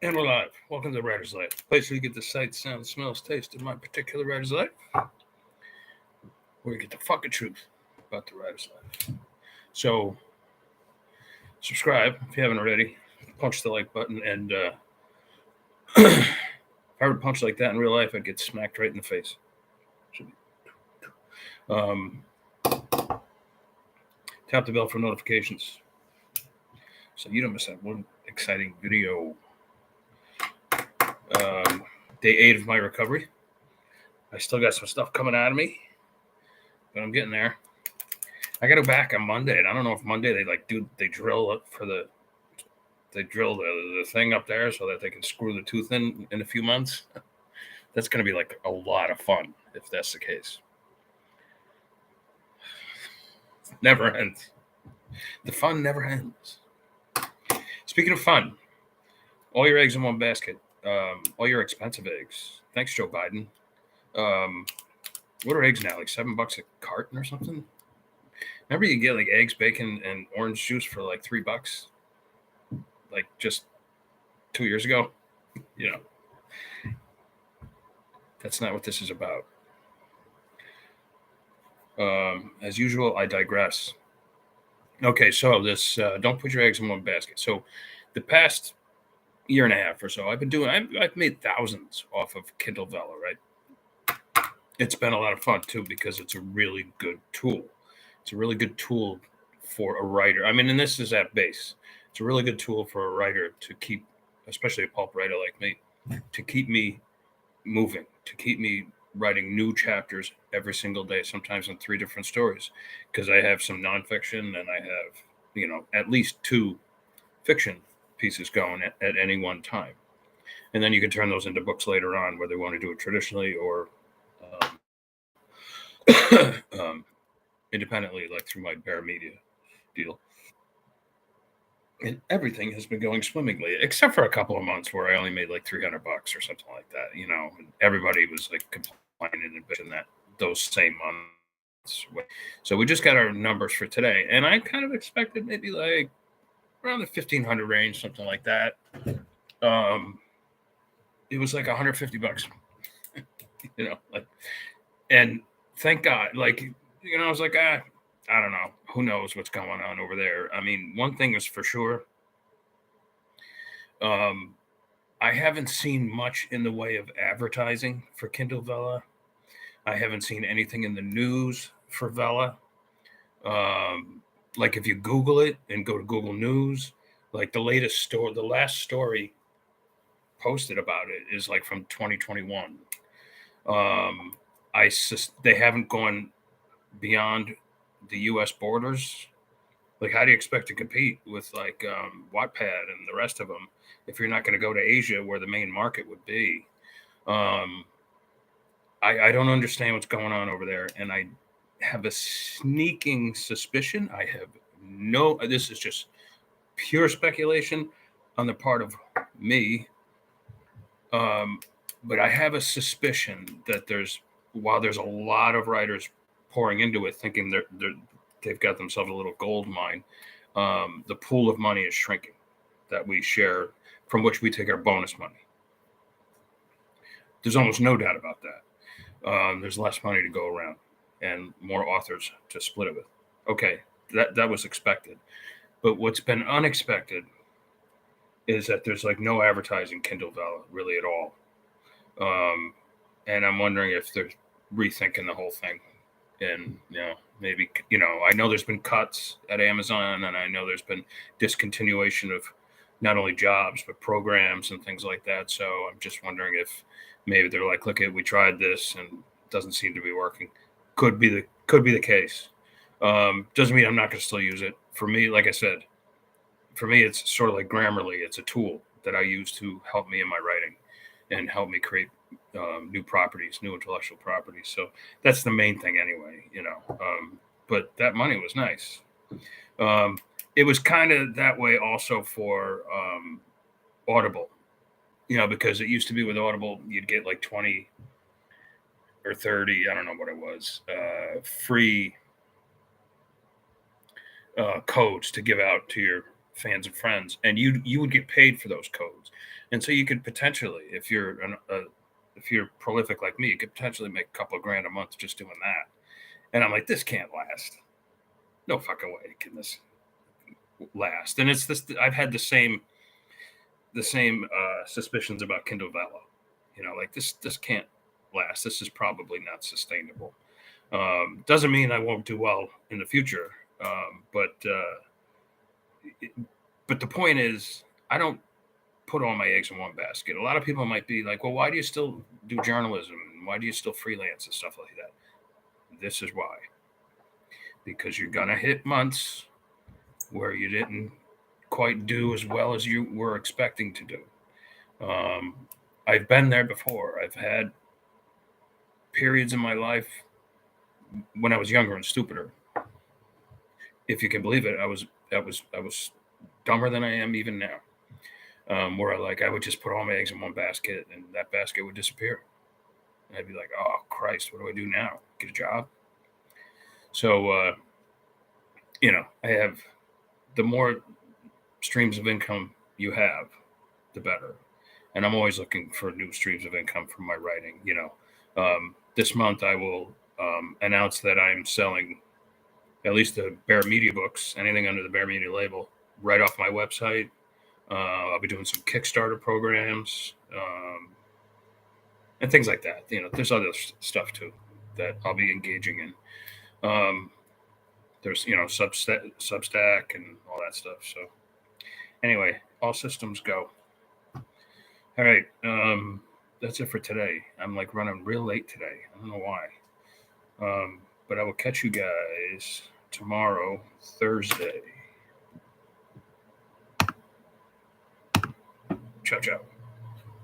And we're live. Welcome to the Writer's Life, the place where you get the sight, sound, smells, taste of my particular writer's life, where you get the fucking truth about the writer's life. So, subscribe if you haven't already. Punch the like button, and if I were to punch like that in real life, I'd get smacked right in the face. Tap the bell for notifications, so you don't miss that one exciting video. Day 8 of my recovery. I still got some stuff coming out of me, but I'm getting there. I got to go back on Monday, and I don't know if Monday they drill it for they drill the thing up there so that they can screw the tooth in a few months. That's going to be like a lot of fun if that's the case. Never ends. The fun never ends. Speaking of fun, all your eggs in one basket. All your expensive eggs. Thanks, Joe Biden. What are eggs now? Like $7 a carton or something? Remember you get like eggs, bacon, and orange juice for like $3, like just 2 years ago. You know, that's not what this is about. As usual, I digress. Okay, so this don't put your eggs in one basket. So the past year and a half or so, I've made thousands off of Kindle Vella, right? It's been a lot of fun too because it's a really good tool. It's a really good tool for a writer. I mean, and this is at base. It's a really good tool for a writer to keep, especially a pulp writer like me, to keep me moving, to keep me writing new chapters every single day, sometimes in 3 different stories, because I have some nonfiction and I have, at least 2 fiction pieces going at any one time. And then you can turn those into books later on, whether you want to do it traditionally or independently, like through my Bear Media deal. And everything has been going swimmingly, except for a couple of months where I only made like $300 or something like that. And everybody was like complaining and bitching that those same months. So we just got our numbers for today, and I kind of expected maybe like around the 1,500 range, something like that. It was like $150, and thank God, I was like, I don't know, who knows what's going on over there. I mean, one thing is for sure. I haven't seen much in the way of advertising for Kindle Vella. I haven't seen anything in the news for Vella. Like if you Google it and go to Google News, like the last story posted about it is like from 2021. They haven't gone beyond the U.S. borders. Like, how do you expect to compete with like Wattpad and the rest of them if you're not going to go to Asia, where the main market would be? I don't understand what's going on over there, and I have a sneaking suspicion. This is just pure speculation on the part of me. But I have a suspicion that while there's a lot of writers pouring into it, thinking they've got themselves a little gold mine, the pool of money is shrinking that we share, from which we take our bonus money. There's almost no doubt about that. There's less money to go around and more authors to split it with. Okay, that was expected. But what's been unexpected is that there's like no advertising Kindle Vella really at all. And I'm wondering if they're rethinking the whole thing. And, maybe, I know there's been cuts at Amazon, and I know there's been discontinuation of not only jobs, but programs and things like that. So I'm just wondering if maybe they're like, look, we tried this and it doesn't seem to be working. Could be the case. Doesn't mean I'm not going to still use it. For me, like I said, it's sort of like Grammarly. It's a tool that I use to help me in my writing and help me create new intellectual properties. So that's the main thing anyway, but that money was nice. It was kind of that way also for Audible, because it used to be with Audible, you'd get like 20 or 30, I don't know what it was, free codes to give out to your fans and friends, and you would get paid for those codes. And so you could potentially, if you're prolific like me, you could potentially make a couple of grand a month just doing that. And I'm like, this can't last. No fucking way can this last. And it's this. I've had the same suspicions about Kindle Vella. Like this can't last. This is probably not sustainable. Doesn't mean I won't do well in the future. But the point is, I don't put all my eggs in one basket. A lot of people might be like, well, why do you still do journalism? Why do you still freelance and stuff like that? This is why. Because you're going to hit months where you didn't quite do as well as you were expecting to do. I've been there before. I've had periods in my life when I was younger and stupider. If you can believe it, I was dumber than I am even now. Where I would just put all my eggs in one basket, and that basket would disappear. And I'd be like, "Oh Christ, what do I do now? Get a job?" So, I have the more streams of income you have, the better. And I'm always looking for new streams of income from my writing. This month I will announce that I'm selling at least the Bear Media books, anything under the Bear Media label, right off my website. I'll be doing some Kickstarter programs and things like that. There's other stuff too that I'll be engaging in. There's Substack and all that stuff. So anyway, all systems go. All right, that's it for today. I'm running real late today. I don't know why, but I will catch you guys tomorrow, Thursday. Ciao, ciao.